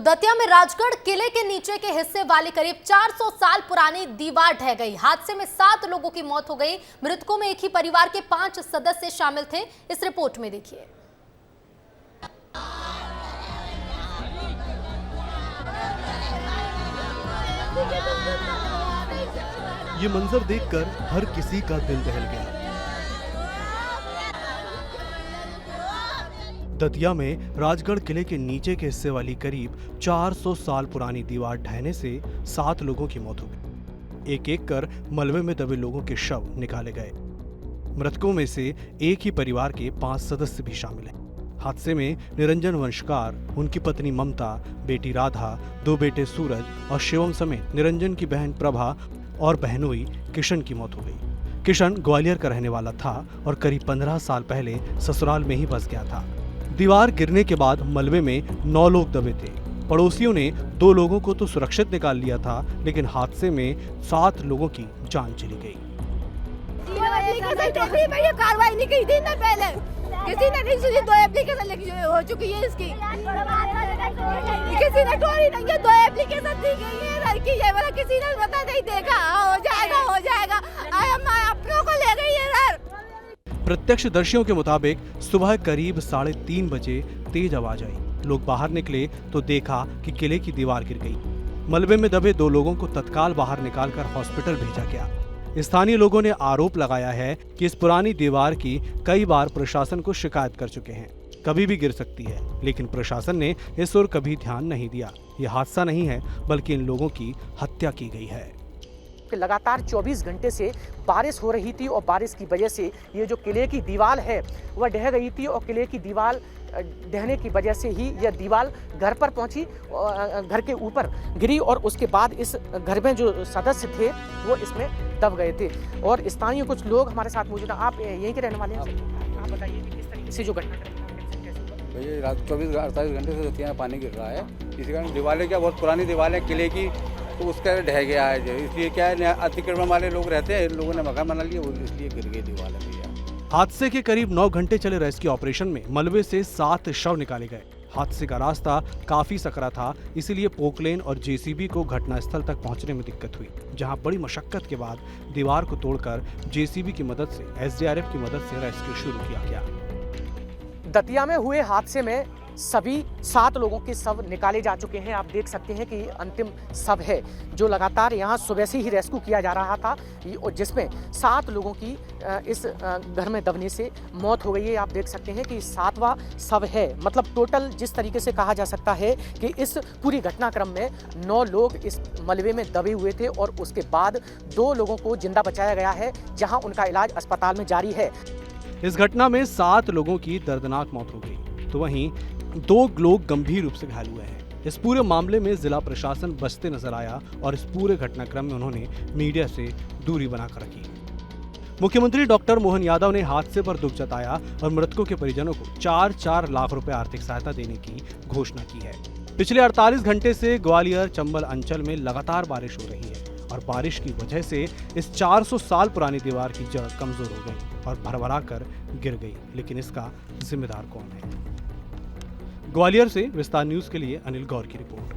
दतिया में राजगढ़ किले के नीचे के हिस्से वाली करीब 400 साल पुरानी दीवार ढह गई। हादसे में 7 लोगों की मौत हो गई। मृतकों में एक ही परिवार के 5 सदस्य शामिल थे। इस रिपोर्ट में देखिए। ये मंजर देखकर हर किसी का दिल दहल गया। दतिया में राजगढ़ किले के नीचे के हिस्से वाली करीब 400 साल पुरानी दीवार ढहने से 7 लोगों की मौत हो गई। एक एक कर मलबे में दबे लोगों के शव निकाले गए। मृतकों में से एक ही परिवार के 5 सदस्य भी शामिल हैं। हादसे में निरंजन वंशकार, उनकी पत्नी ममता, बेटी राधा, 2 बेटे सूरज और शिवम समेत निरंजन की बहन प्रभा और बहनोई किशन की मौत हो गई। किशन ग्वालियर का रहने वाला था और करीब 15 साल पहले ससुराल में ही बस गया था। दीवार गिरने के बाद मलबे में 9 लोग दबे थे। पड़ोसियों ने 2 लोगों को तो सुरक्षित निकाल लिया था, लेकिन हादसे में 7 लोगों की जान चली गई। कार्रवाई नहीं की थी ना पहले, किसी ने नहीं सुनी। 2 एप्लीकेशन लिखी हो चुकी है इसकी, किसी ने टोरी नहीं है। 2 एप्लीकेशन दी गई है लड़की, ये वाला किसी ने पता नहीं देखा। हो जाएगा हो जाएगा, अपनों को ले गई है सर। प्रत्यक्षदर्शियों के मुताबिक सुबह करीब 3:30 बजे तेज आवाज आई। लोग बाहर निकले तो देखा कि किले की दीवार गिर गई। मलबे में दबे 2 लोगों को तत्काल बाहर निकालकर हॉस्पिटल भेजा गया। स्थानीय लोगों ने आरोप लगाया है कि इस पुरानी दीवार की कई बार प्रशासन को शिकायत कर चुके हैं, कभी भी गिर सकती है, लेकिन प्रशासन ने इस ओर कभी ध्यान नहीं दिया। यह हादसा नहीं है, बल्कि इन लोगों की हत्या की गई है। लगातार 24 घंटे से बारिश हो रही थी और बारिश की वजह से ये जो किले की दीवार है वह ढह गई थी और किले की दीवार ढहने की वजह से ही यह दीवार घर पर पहुंची, घर के ऊपर गिरी और उसके बाद इस घर में जो सदस्य थे वो इसमें दब गए थे। और स्थानीय कुछ लोग हमारे साथ मौजूद हैं। आप यहीं के रहने वाले हैं, आप बताइए कि किस तरीके से जो घटना ये रात 24-48 घंटे से दतिया में पानी गिर रहा है। इसी कारण दीवारें क्या बहुत पुरानी दीवारें किले की, तो उसका ढह गया है जो, इसलिए क्या है अतिक्रमण वाले लोग रहते हैं, लोगों ने मकान बना लिया, इसलिए गिर गई दीवार भैया। हादसे के करीब 9 घंटे चले रेस्क्यू ऑपरेशन में मलबे से 7 शव निकाले गए। हादसे का रास्ता काफी सकरा था, इसीलिए पोकलेन और जेसीबी को घटनास्थल तक पहुंचने में दिक्कत हुई, जहां बड़ी मशक्कत के बाद दीवार को तोड़कर जेसीबी की मदद से एसडीआरएफ की मदद से रेस्क्यू शुरू किया गया। दतिया में हुए हादसे में सभी 7 लोगों के शव निकाले जा चुके हैं। आप देख सकते हैं कि अंतिम शव है जो लगातार यहाँ सुबह से ही रेस्क्यू किया जा रहा था, जिसमें 7 लोगों की इस घर में दबने से मौत हो गई है। आप देख सकते हैं कि 7वां शव है। मतलब टोटल जिस तरीके से कहा जा सकता है कि इस पूरी घटनाक्रम में 9 लोग इस मलबे में दबे हुए थे और उसके बाद 2 लोगों को जिंदा बचाया गया है, जहाँ उनका इलाज अस्पताल में जारी है। इस घटना में 7 लोगों की दर्दनाक मौत हो गई, तो वहीं 2 लोग गंभीर रूप से घायल हुए हैं। इस पूरे मामले में जिला प्रशासन बचते नजर आया और इस पूरे घटनाक्रम में उन्होंने मीडिया से दूरी बनाकर रखी। मुख्यमंत्री डॉक्टर मोहन यादव ने हादसे पर दुख जताया और मृतकों के परिजनों को 4-4 लाख रुपए आर्थिक सहायता देने की घोषणा की है। पिछले 48 घंटे से ग्वालियर चंबल अंचल में लगातार बारिश हो रही है और बारिश की वजह से इस 400 साल पुरानी दीवार की जड़ कमजोर हो गई और भरभरा कर गिर गई, लेकिन इसका जिम्मेदार कौन है? ग्वालियर से विस्तार न्यूज के लिए अनिल गौर की रिपोर्ट।